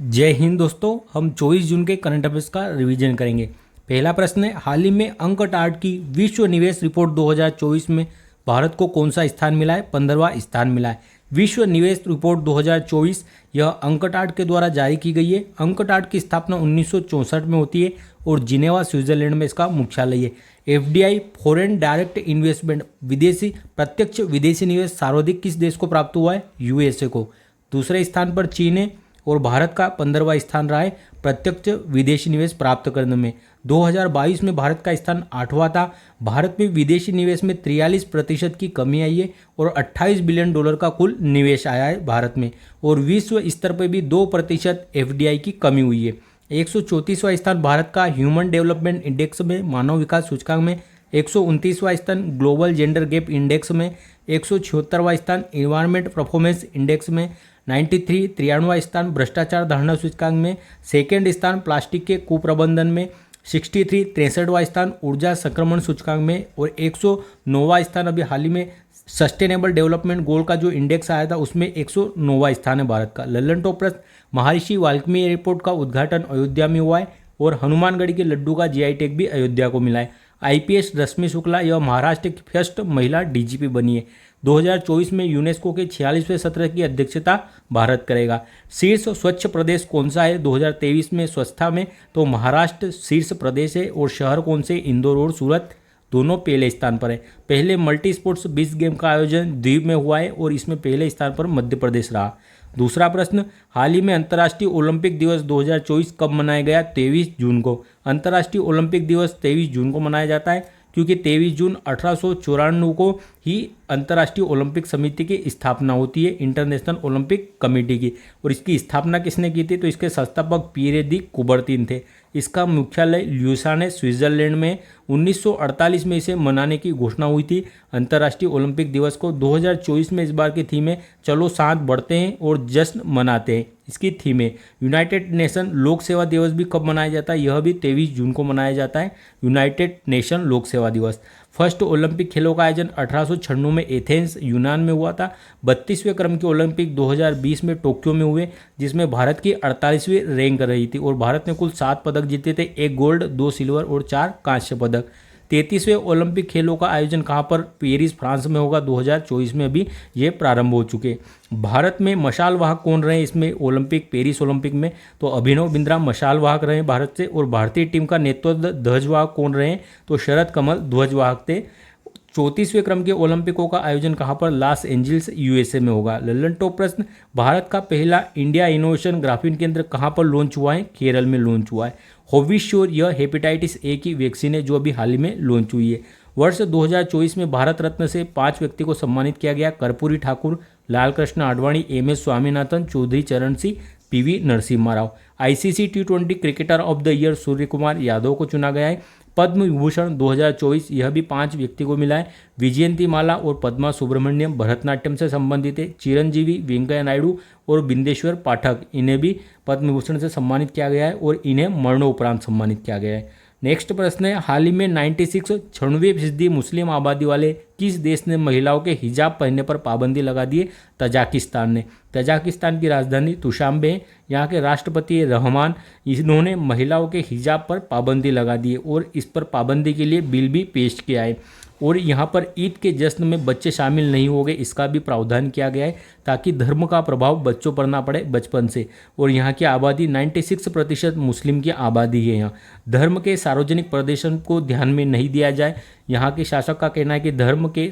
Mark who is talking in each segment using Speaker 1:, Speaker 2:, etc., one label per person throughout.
Speaker 1: जय हिंद दोस्तों। हम 24 जून के करंट अफेयर्स का रिवीजन करेंगे। पहला प्रश्न है, हाल ही में अंकटाड की विश्व निवेश रिपोर्ट 2024 में भारत को कौन सा स्थान मिला है? 15वां स्थान मिला है। विश्व निवेश रिपोर्ट 2024 यह अंकटाड के द्वारा जारी की गई है। अंकटाड की स्थापना 1964 में होती है और जिनेवा स्विट्जरलैंड में इसका मुख्यालय है। एफडीआई फॉरेन डायरेक्ट इन्वेस्टमेंट विदेशी प्रत्यक्ष विदेशी निवेश सर्वाधिक किस देश को प्राप्त हुआ है? यूएसए को। दूसरे स्थान पर चीन है और भारत का 15वां स्थान रहा है प्रत्यक्ष विदेशी निवेश प्राप्त करने में। 2022 में भारत का स्थान 8वां था। भारत में विदेशी निवेश में 43% की कमी आई है और $28 बिलियन का कुल निवेश आया है भारत में। और विश्व स्तर पर भी 2% एफडीआई की कमी हुई है। 134वां स्थान भारत का ह्यूमन डेवलपमेंट इंडेक्स में, मानव विकास सूचकांक में। 129वां स्थान ग्लोबल जेंडर गैप इंडेक्स में। 176वां स्थान इन्वायरमेंट परफॉर्मेंस इंडेक्स में। 93वां स्थान भ्रष्टाचार धारणा सूचकांक में। सेकेंड स्थान प्लास्टिक के कुप्रबंधन में। 63वां स्थान ऊर्जा संक्रमण सूचकांक में। और 109वां स्थान अभी हाल ही में सस्टेनेबल डेवलपमेंट गोल का जो इंडेक्स आया था उसमें 109वां स्थान है भारत का। लल्लन टॉप प्रश्न, महर्षि वाल्मीकि एयरपोर्ट का उद्घाटन अयोध्या में हुआ है और हनुमानगढ़ी के लड्डू का जीआई टैग भी अयोध्या को मिला है। आईपीएस रश्मि शुक्ला यह महाराष्ट्र की फर्स्ट महिला डीजीपी बनी है। 2024 में यूनेस्को के 46वें सत्र की अध्यक्षता भारत करेगा। शीर्ष स्वच्छ प्रदेश कौन सा है 2023 में स्वच्छता में? तो महाराष्ट्र शीर्ष प्रदेश है। और शहर कौन से? इंदौर और सूरत दोनों पहले स्थान पर है। पहले मल्टी स्पोर्ट्स 20 गेम का आयोजन द्वीप में हुआ है और इसमें पहले स्थान पर मध्य प्रदेश रहा। दूसरा प्रश्न, हाल ही में अंतर्राष्ट्रीय ओलंपिक दिवस 2024 कब मनाया गया? 23 जून को। अंतर्राष्ट्रीय ओलंपिक दिवस 23 जून को मनाया जाता है क्योंकि 23 जून 1894 को ही अंतर्राष्ट्रीय ओलंपिक समिति की स्थापना होती है, इंटरनेशनल ओलंपिक कमेटी की। और इसकी स्थापना किसने की थी? तो इसके संस्थापक पियरे दी कुबर्तिन थे। इसका मुख्यालय ल्यूसाने स्विट्जरलैंड में। 1948 में इसे मनाने की घोषणा हुई थी अंतर्राष्ट्रीय ओलंपिक दिवस को। 2024 में इस बार की थीम है चलो साथ बढ़ते हैं और जश्न मनाते हैं। इसकी थीम है। यूनाइटेड नेशन लोक सेवा दिवस भी कब मनाया जाता है? यह भी 23 जून को मनाया जाता है, यूनाइटेड नेशन लोक सेवा दिवस। फर्स्ट ओलंपिक खेलों का आयोजन 1896 में एथेंस यूनान में हुआ था। 32वें क्रम के ओलंपिक 2020 में टोक्यो में हुए जिसमें भारत की 48वीं रैंक रही थी और भारत ने कुल 7 पदक जीते थे, 1 गोल्ड, 2 सिल्वर और 4 कांस्य पदक। 33वें ओलंपिक खेलों का आयोजन कहाँ पर? पेरिस फ्रांस में होगा। 2024 में अभी ये प्रारंभ हो चुके। भारत में मशाल वाहक कौन रहे इसमें ओलंपिक पेरिस ओलंपिक में? तो अभिनव बिंद्रा मशाल वाहक रहे भारत से। और भारतीय टीम का नेतृत्व ध्वजवाहक कौन रहे? तो शरद कमल ध्वजवाहक थे। 34वें क्रम के ओलंपिकों का आयोजन कहाँ पर? लॉस एंजल्स यूएसए में होगा। लल्लन टॉप प्रश्न, भारत का पहला इंडिया इनोवेशन ग्राफीन केंद्र कहाँ पर लॉन्च हुआ है? केरल में लॉन्च हुआ है। होविश्योर यह हेपेटाइटिस ए की वैक्सीन है जो अभी हाल ही में लॉन्च हुई है। वर्ष 2024 में भारत रत्न से 5 व्यक्ति को सम्मानित किया गया। Karpoori Thakur, Lal Krishna Advani, M S. Swaminathan, Chaudhary Charan Singh, P V Narasimha Rao. ICC T20 cricketer of the year Surya Kumar Yadav को चुना गया है। पद्म विभूषण 2024 यह भी 5 व्यक्ति को मिला है। विजयंती माला और पद्मा सुब्रमण्यम भरतनाट्यम से संबंधित है। चिरंजीवी, वेंकैया नायडू और बिंदेश्वर पाठक, इन्हें भी पद्म विभूषण से सम्मानित किया गया है और इन्हें मरणोपरांत सम्मानित किया गया है। नेक्स्ट प्रश्न है, हाल ही में 96% मुस्लिम आबादी वाले किस देश ने महिलाओं के हिजाब पहनने पर पाबंदी लगा दी है? तजाकिस्तान ने। तजाकिस्तान की राजधानी दुशांबे है। यहाँ के राष्ट्रपति रहमान, इन्होंने महिलाओं के हिजाब पर पाबंदी लगा दी है और इस पर पाबंदी के लिए बिल भी पेश किया है। और यहाँ पर ईद के जश्न में बच्चे शामिल नहीं होंगे, इसका भी प्रावधान किया गया है ताकि धर्म का प्रभाव बच्चों पर ना पड़े बचपन से। और यहाँ की आबादी 96% मुस्लिम की आबादी है। यहाँ धर्म के सार्वजनिक प्रदर्शन को ध्यान में नहीं दिया जाए। यहाँ के शासक का कहना है कि धर्म के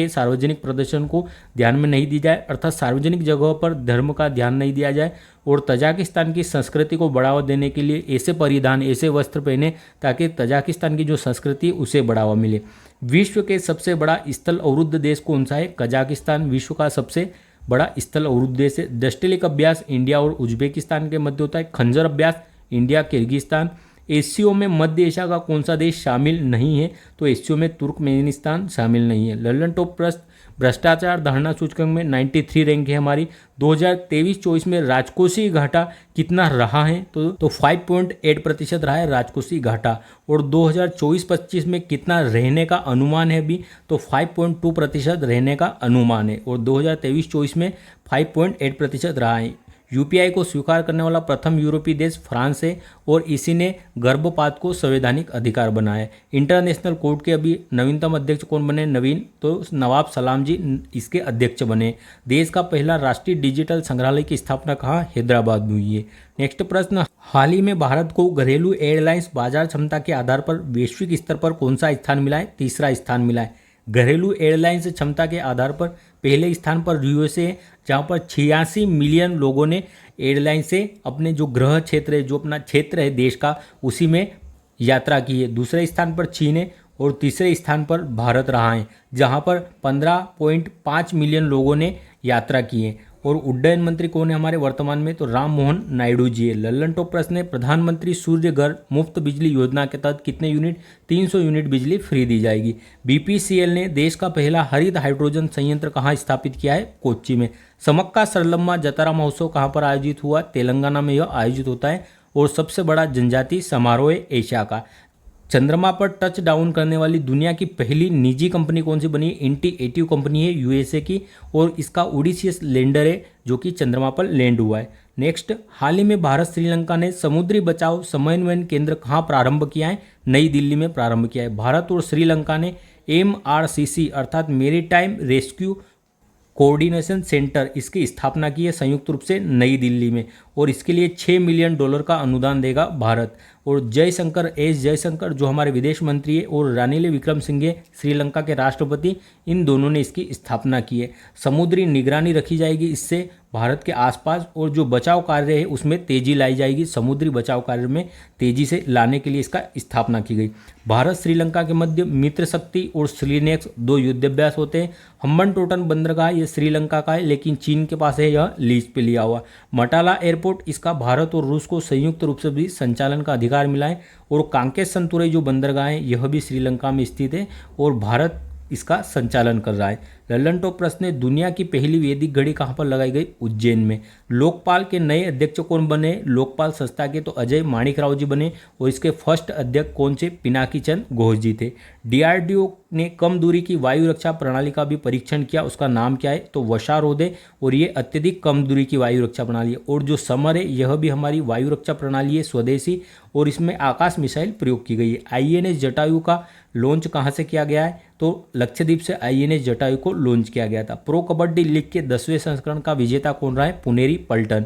Speaker 1: सार्वजनिक प्रदर्शन को ध्यान में नहीं दी जाए, अर्थात सार्वजनिक जगहों पर धर्म का ध्यान नहीं दिया जाए। और तजाकिस्तान की संस्कृति को बढ़ावा देने के लिए ऐसे परिधान, ऐसे वस्त्र पहने ताकि तजाकिस्तान की जो संस्कृति है उसे बढ़ावा मिले। विश्व के सबसे बड़ा स्थल अवरुद्ध देश कौन सा है? कजाकिस्तान विश्व का सबसे बड़ा स्थल अवरुद्ध देश है। दस्तलिक अभ्यास इंडिया और उज्बेकिस्तान के मध्य होता है। खंजर अभ्यास इंडिया किर्गिस्तान। एससीओ में मध्य एशिया का कौन सा देश शामिल नहीं है? तो एससीओ में तुर्कमेनिस्तान शामिल नहीं है। लल्लन टॉप प्रश्न, भ्रष्टाचार धारणा सूचकांक में 93 रैंक है हमारी। 2023-24 में राजकोषीय घाटा कितना रहा है? तो 5.8% रहा है राजकोषीय घाटा। और 2024-25 में कितना रहने का अनुमान है अभी? तो 5.2% रहने का अनुमान है। और 2023-24 में 5.8% रहा है। यूपीआई को स्वीकार करने वाला प्रथम यूरोपीय देश फ्रांस है और इसी ने गर्भपात को संवैधानिक अधिकार बनाया है। इंटरनेशनल कोर्ट के अभी नवीनतम अध्यक्ष कौन बने? नवीन, तो नवाब सलाम जी इसके अध्यक्ष बने। देश का पहला राष्ट्रीय डिजिटल संग्रहालय की स्थापना कहाँ? हैदराबाद में हुई है। नेक्स्ट प्रश्न, हाल ही में भारत को घरेलू एयरलाइंस बाजार क्षमता के आधार पर वैश्विक स्तर पर कौन सा स्थान मिला है? तीसरा स्थान मिला है। घरेलू एयरलाइंस क्षमता के आधार पर पहले स्थान पर यूएसए है, जहाँ पर 86 मिलियन लोगों ने एयरलाइन से अपने जो गृह क्षेत्र है, जो अपना क्षेत्र है देश का, उसी में यात्रा की है। दूसरे स्थान पर चीन है और तीसरे स्थान पर भारत रहा है, जहाँ पर 15.5 मिलियन लोगों ने यात्रा की है। और उड्डयन मंत्री कौन है हमारे वर्तमान में? तो राम मोहन नायडू जी है। लल्लन टॉप प्रश्न है, प्रधानमंत्री सूर्य घर मुफ्त बिजली योजना के तहत कितने यूनिट? 300 यूनिट बिजली फ्री दी जाएगी। बीपीसीएल ने देश का पहला हरित हाइड्रोजन संयंत्र कहाँ स्थापित किया है? कोच्चि में। समक्का सरलम्मा जतारा महोत्सव कहाँ पर आयोजित हुआ? तेलंगाना में यह आयोजित होता है और सबसे बड़ा जनजातीय समारोह है एशिया का। चंद्रमा पर टच डाउन करने वाली दुनिया की पहली निजी कंपनी कौन सी बनी? इंटीएटिव कंपनी है यूएसए की और इसका ओडिसियस लैंडर है जो कि चंद्रमा पर लैंड हुआ है। नेक्स्ट, हाल ही में भारत श्रीलंका ने समुद्री बचाव समन्वय केंद्र कहाँ प्रारंभ किया है? नई दिल्ली में प्रारंभ किया है। भारत और श्रीलंका ने MRCC अर्थात मेरीटाइम रेस्क्यू कोऑर्डिनेशन सेंटर इसकी स्थापना की है संयुक्त रूप से नई दिल्ली में, और इसके लिए $6 मिलियन का अनुदान देगा भारत। और जयशंकर जो हमारे विदेश मंत्री है और रानिल विक्रमसिंघे श्रीलंका के राष्ट्रपति, इन दोनों ने इसकी स्थापना की है। समुद्री निगरानी रखी जाएगी इससे भारत के आसपास, और जो बचाव कार्य है उसमें तेजी लाई जाएगी। समुद्री बचाव कार्य में तेजी से लाने के लिए इसका स्थापना की गई। भारत श्रीलंका के मध्य मित्र शक्ति और श्रीनेक्स 2 युद्धाभ्यास होते हैं। हम्बनटोटन बंदरगाह ये श्रीलंका का है लेकिन चीन के पास है, यह लीज पे लिया हुआ। मटाला एयरपोर्ट इसका भारत और रूस को संयुक्त रूप से भी संचालन का अधिकार मिला है। और कांकेश संतुरई जो बंदरगाह है यह भी श्रीलंका में स्थित है और भारत इसका संचालन कर रहा है। लल्लन टॉप प्रश्न है, दुनिया की पहली वैदिक घड़ी कहाँ पर लगाई गई? उज्जैन में। लोकपाल के नए अध्यक्ष कौन बने? लोकपाल संस्था के तो अजय माणिकराव जी बने और इसके फर्स्ट अध्यक्ष कौन से? पिनाकी चंद घोष जी थे। DRDO ने कम दूरी की वायु रक्षा प्रणाली का भी परीक्षण किया, उसका नाम क्या है? तो वशारोध है और ये अत्यधिक कम दूरी की वायु रक्षा प्रणाली है। और जो समर है यह भी हमारी वायु रक्षा प्रणाली है स्वदेशी, और इसमें आकाश मिसाइल प्रयोग की गई है। INS जटायु का लॉन्च कहाँ से किया गया है? तो लक्षद्वीप से INS जटायु को लॉन्च किया गया था। प्रो कबड्डी लीग के 10वें संस्करण का विजेता कौन रहा है? पुनेरी पल्टन।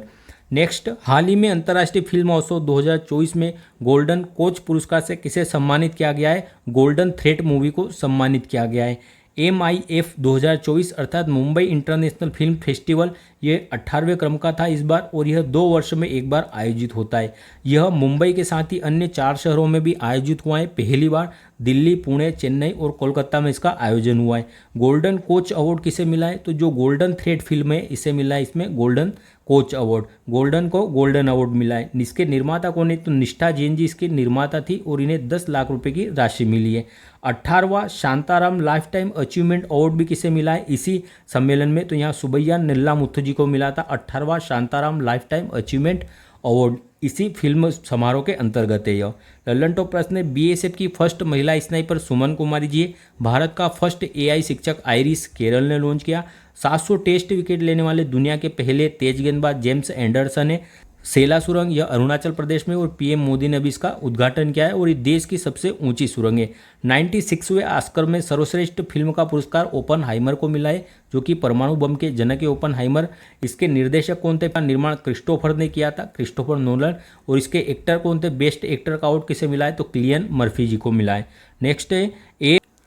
Speaker 1: नेक्स्ट, हाल ही में अंतर्राष्ट्रीय फिल्म महोत्सव 2024 में गोल्डन कोच पुरस्कार से किसे सम्मानित किया गया है? गोल्डन थ्रेड मूवी को सम्मानित किया गया है। MIF 2024 अर्थात मुंबई इंटरनेशनल फिल्म फेस्टिवल ये 18वें क्रम का था इस बार, और यह 2 वर्ष में एक बार आयोजित होता है। यह मुंबई के साथ ही अन्य 4 शहरों में भी आयोजित हुआ है। पहली बार दिल्ली, पुणे, चेन्नई और कोलकाता में इसका आयोजन हुआ है। गोल्डन कोच अवार्ड किसे मिला है? तो जो गोल्डन थ्रेड फिल्म है इसे मिला है इसमें गोल्डन कोच अवार्ड। गोल्डन को गोल्डन अवार्ड मिला है। इसके निर्माता कौन है? तो निष्ठा जैन जी इसकी निर्माता थी और इन्हें 10 लाख रुपए की राशि मिली है। 18वां Shantaram lifetime achievement award भी किसे मिला है इसी सम्मेलन में? तो यहाँ सुबैया निल्ला मुथु जी को मिला था 18वां Shantaram lifetime achievement award, इसी फिल्म समारोह के अंतर्गत है यह। लल्लन टॉप प्रश्न है, BSF की फर्स्ट महिला स्नाइपर सुमन कुमारी जी है। भारत का फर्स्ट AI शिक्षक आइरिस केरल ने लॉन्च किया। 700 टेस्ट विकेट लेने वाले दुनिया के पहले तेज गेंदबाज जेम्स एंडरसन है। सेला सुरंग यह अरुणाचल प्रदेश में, और PM मोदी ने भी इसका उद्घाटन किया है और ये देश की सबसे ऊंची सुरंग है। 96वें ऑस्कर में सर्वश्रेष्ठ फिल्म का पुरस्कार ओपनहाइमर को मिला है, जो कि परमाणु बम के जनक है ओपनहाइमर। इसके निर्देशक कौन थे? निर्माण क्रिस्टोफर ने किया था, क्रिस्टोफर नोलन। और इसके एक्टर कौन थे? बेस्ट एक्टर का अवार्ड किसे मिला है? तो किलियन मर्फी जी को मिला है। नेक्स्ट है,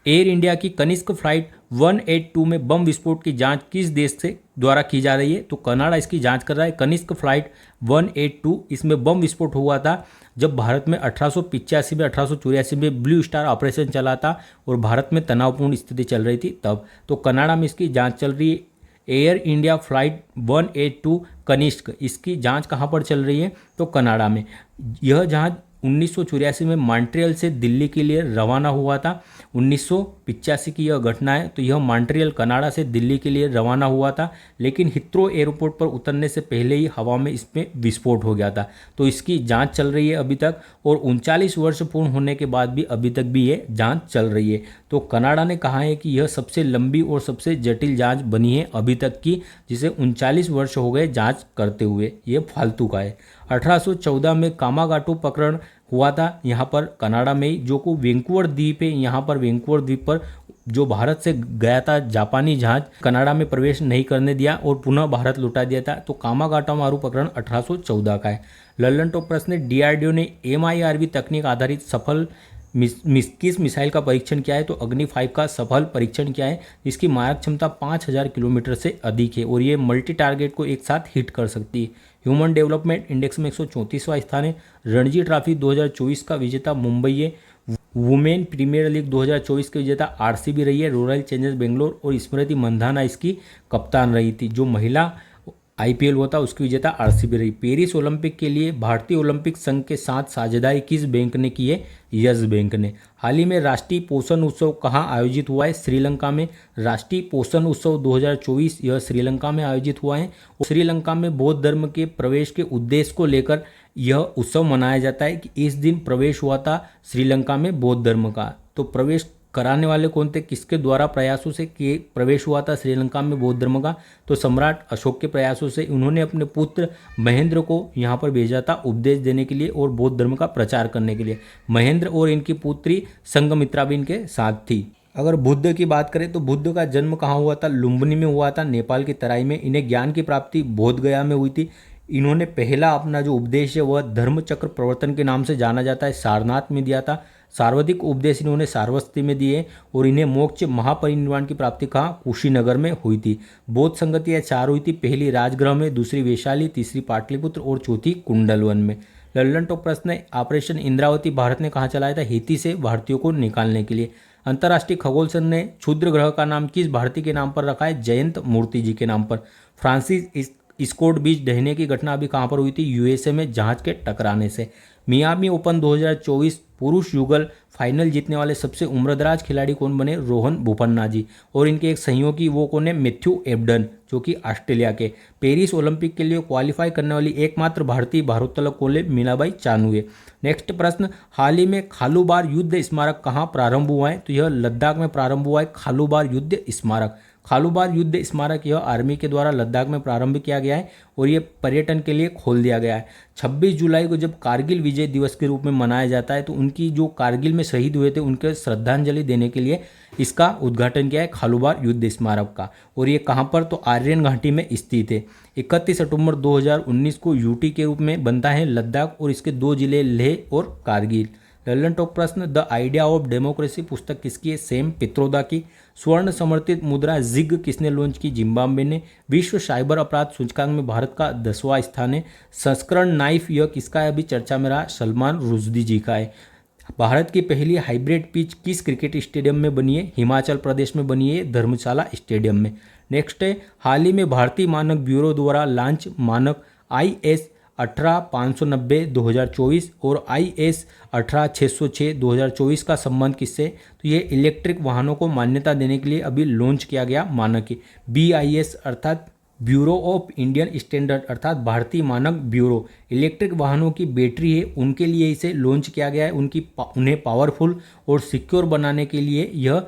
Speaker 1: एयर इंडिया की कनिष्क फ्लाइट 182 में बम विस्फोट की जांच किस देश से द्वारा की जा रही है? तो कनाडा इसकी जांच कर रहा है। कनिष्क फ्लाइट 182 इसमें बम विस्फोट हुआ था जब भारत में 1885 में 1884 में ब्लू स्टार ऑपरेशन चला था और भारत में तनावपूर्ण स्थिति चल रही थी तब। तो कनाडा में इसकी जांच चल रही है। एयर इंडिया फ्लाइट 182 कनिष्क इसकी जांच कहाँ पर चल रही है? तो कनाडा में। यह जहाज 1984 में मॉन्ट्रियल से दिल्ली के लिए रवाना हुआ था। 1985 की यह घटना है। तो यह मॉन्ट्रियल कनाडा से दिल्ली के लिए रवाना हुआ था, लेकिन हिथ्रो एयरपोर्ट पर उतरने से पहले ही हवा में इसमें विस्फोट हो गया था। तो इसकी जांच चल रही है अभी तक, और 39 वर्ष पूर्ण होने के बाद भी अभी तक भी ये जांच चल रही है। तो कनाडा ने कहा है कि यह सबसे लंबी और सबसे जटिल जांच बनी है अभी तक की, जिसे 39 वर्ष हो गए जांच करते हुए। ये फालतू का है। 1814 में कामागाटो प्रकरण हुआ था यहाँ पर कनाडा में ही, जो को वैंकूवर द्वीप है। यहाँ पर वैंकूवर द्वीप पर जो भारत से गया था जापानी जहाज, कनाडा में प्रवेश नहीं करने दिया और पुनः भारत लौटा दिया था। तो कामागाटो मारू प्रकरण 1814 का है। लल्लन टॉप प्रश्न, डीआरडीओ ने MIRV तकनीक आधारित सफल किस मिसाइल का परीक्षण किया है? तो अग्नि 5 का सफल परीक्षण किया है, जिसकी मारक क्षमता 5000 किलोमीटर से अधिक है और ये मल्टी टारगेट को एक साथ हिट कर सकती है। ह्यूमन डेवलपमेंट इंडेक्स में 134वां स्थान है। रणजी ट्रॉफी 2024 का विजेता मुंबई है। वुमेन प्रीमियर लीग 2024 के विजेता RCB रही है। रॉयल चैलेंजर्स बेंगलोर और स्मृति मंधाना इसकी कप्तान रही थी। जो महिला IPL हुआ था उसकी विजेता RCB रही। पेरिस ओलंपिक के लिए भारतीय ओलंपिक संघ के साथ साझेदारी किस बैंक ने की है? यस बैंक ने। हाल ही में राष्ट्रीय पोषण उत्सव कहाँ आयोजित हुआ है? श्रीलंका में। राष्ट्रीय पोषण उत्सव 2024 यह श्रीलंका में आयोजित हुआ है। और श्रीलंका में बौद्ध धर्म के प्रवेश के उद्देश्य को लेकर यह उत्सव मनाया जाता है कि इस दिन प्रवेश हुआ था श्रीलंका में बौद्ध धर्म का। तो प्रवेश कराने वाले कौन थे? किसके द्वारा प्रयासों से कि प्रवेश हुआ था श्रीलंका में बौद्ध धर्म का? तो सम्राट अशोक के प्रयासों से। उन्होंने अपने पुत्र महेंद्र को यहाँ पर भेजा था उपदेश देने के लिए और बौद्ध धर्म का प्रचार करने के लिए। महेंद्र और इनकी पुत्री संघमित्रा भी इनके साथ थी। अगर बुद्ध की बात करें तो बुद्ध का जन्म कहाँ हुआ था? लुम्बिनी में हुआ था, नेपाल की तराई में। इन्हें ज्ञान की प्राप्ति बोध गया में हुई थी। इन्होंने पहला अपना जो उपदेश है वह धर्मचक्र प्रवर्तन के नाम से जाना जाता है, सारनाथ में दिया था। सर्वाधिक उपदेश इन्होंने सारस्वती में दिए और इन्हें मोक्ष महापरिनिर्वाण की प्राप्ति कहाँ? कुशीनगर में हुई थी। बौद्ध संगतियाँ 4 हुई थी। पहली राजगृह में, दूसरी वैशाली, तीसरी पाटलिपुत्र और चौथी कुंडलवन में। लल्लन टॉप प्रश्न है, ऑपरेशन इंद्रावती भारत ने कहाँ चलाया था? हैती से भारतीयों को निकालने के लिए। अंतर्राष्ट्रीय खगोल संघ ने क्षुद्र ग्रह का नाम किस भारतीय के नाम पर रखा है? जयंत मूर्ति जी के नाम पर। फ्रांसिस स्कॉट बीच ढहने की घटना अभी कहाँ पर हुई थी? USA में जहाज के टकराने से। मियामी ओपन 2024 पुरुष युगल फाइनल जीतने वाले सबसे उम्रदराज खिलाड़ी कौन बने? रोहन बोपन्ना जी। और इनके एक सहयोगी वो कौन है? मैथ्यू एबडन, जो कि ऑस्ट्रेलिया के। पेरिस ओलंपिक के लिए क्वालिफाई करने वाली एकमात्र भारतीय भारोत्तोलक कौन है? मीनाबाई चानू है। नेक्स्ट प्रश्न, हाल ही में खालूबार युद्ध स्मारक कहाँ प्रारंभ हुआ है? तो यह लद्दाख में प्रारंभ हुआ है, खालूबार युद्ध स्मारक। खालूबार युद्ध स्मारक यह आर्मी के द्वारा लद्दाख में प्रारंभ किया गया है और ये पर्यटन के लिए खोल दिया गया है। 26 जुलाई को जब कारगिल विजय दिवस के रूप में मनाया जाता है, तो उनकी जो कारगिल में शहीद हुए थे उनके श्रद्धांजलि देने के लिए इसका उद्घाटन किया है खालूबार युद्ध स्मारक का। और ये कहाँ पर? तो आर्यन घाटी में स्थित है। 31 अक्टूबर 2019 को UT के रूप में बनता है लद्दाख और इसके 2 जिले लेह और कारगिल। लल्लन टॉप प्रश्न, द आइडिया ऑफ डेमोक्रेसी पुस्तक किसकी है? सैम पित्रोदा की। स्वर्ण समर्थित मुद्रा जिग किसने लॉन्च की? जिम्बाब्वे ने। विश्व साइबर अपराध सूचकांक में भारत का 10वां स्थान है। संस्करण नाइफ यह किसका है? अभी चर्चा में रहा, सलमान रुश्दी जी का है। भारत की पहली हाइब्रिड पिच किस क्रिकेट स्टेडियम में बनी है? हिमाचल प्रदेश में बनी है, धर्मशाला स्टेडियम में। नेक्स्ट है, हाल ही में भारतीय मानक ब्यूरो द्वारा लॉन्च मानक IS 18590 2024 और IS 18606 2024 का संबंध किससे? तो ये इलेक्ट्रिक वाहनों को मान्यता देने के लिए अभी लॉन्च किया गया मानक है। BIS अर्थात ब्यूरो ऑफ इंडियन स्टैंडर्ड अर्थात भारतीय मानक ब्यूरो। इलेक्ट्रिक वाहनों की बैटरी है उनके लिए इसे लॉन्च किया गया है। उन्हें पावरफुल और सिक्योर बनाने के लिए यह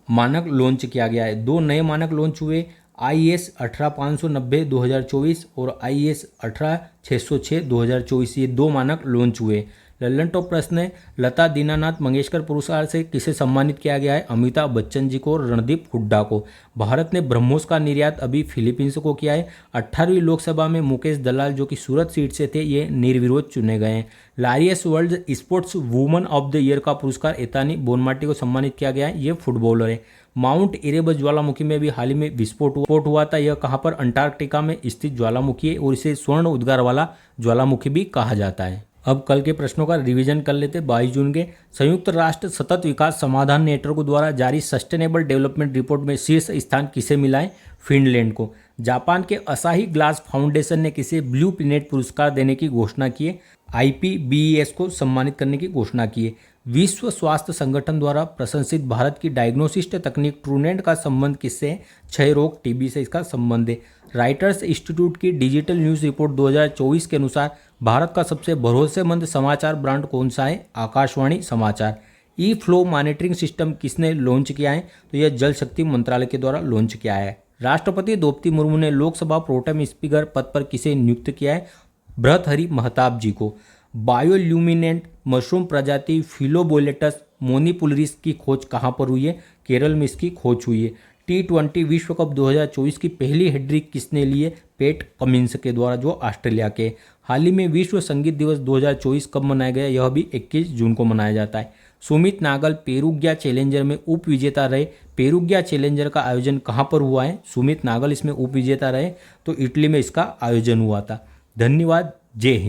Speaker 1: मानक लॉन्च किया गया है। 2 नए मानक लॉन्च हुए, IS 18590 2024 और IS 18606 2024। ये 2 मानक लॉन्च हुए। लल्लन टॉप प्रश्न है, लता दीनानाथ मंगेशकर पुरस्कार से किसे सम्मानित किया गया है? अमिताभ बच्चन जी को और रणदीप हुड्डा को। भारत ने ब्रह्मोस का निर्यात अभी फिलीपींस को किया है। 18वीं लोकसभा में मुकेश दलाल जो कि सूरत सीट से थे ये निर्विरोध चुने गए हैं। Laureus world sports woman of the year का पुरस्कार एतानी बोनमाटी को सम्मानित किया गया है, ये फुटबॉलर है। माउंट इरेबस ज्वालामुखी में भी हाल ही में विस्फोट हुआ था। यह कहाँ पर? अंटार्कटिका में स्थित ज्वालामुखी है और इसे स्वर्ण उद्गार वाला ज्वालामुखी भी कहा जाता है। अब कल के प्रश्नों का रिवीजन कर लेते। 22 जून के संयुक्त राष्ट्र सतत विकास समाधान नेटवर्क द्वारा जारी सस्टेनेबल डेवलपमेंट रिपोर्ट में शीर्ष स्थान किसे मिला है? फिनलैंड को। जापान के असाही ग्लास फाउंडेशन ने किसे ब्लू प्लेनेट पुरस्कार देने की घोषणा की है? IPBES को सम्मानित करने की घोषणा की है। विश्व स्वास्थ्य संगठन द्वारा प्रशंसित भारत की डायग्नोसिस्ट तकनीक ट्रूनेट का संबंध किससे है? क्षय रोग TB से इसका संबंध है। राइटर्स इंस्टीट्यूट की डिजिटल न्यूज़ रिपोर्ट 2024 के अनुसार भारत का सबसे भरोसेमंद समाचार ब्रांड कौन सा है? आकाशवाणी समाचार। ई फ्लो मॉनिटरिंग सिस्टम किसने लॉन्च किया है? तो यह जल शक्ति मंत्रालय के द्वारा लॉन्च किया है। राष्ट्रपति द्रौपदी मुर्मू ने लोकसभा प्रोटेम स्पीकर पद पर किसे नियुक्त किया है? भर्तृहरि महताब जी को। बायोल्यूमिनेंट मशरूम प्रजाति फिलोबोलेटस मोनिपुलरिस की खोज कहाँ पर हुई है? केरल में इसकी खोज हुई है। T20 विश्व कप 2024 की पहली हैट्रिक किसने ली है? पैट कमिंस के द्वारा, जो ऑस्ट्रेलिया के। हाल ही में विश्व संगीत दिवस 2024 कब मनाया गया? यह भी 21 जून को मनाया जाता है। सुमित नागल पेरुग्या चैलेंजर में उप विजेता रहे। पेरुग्या चैलेंजर का आयोजन कहाँ पर हुआ है? सुमित नागल इसमें उप विजेता रहे, तो इटली में इसका आयोजन हुआ था। धन्यवाद। जय हिंद।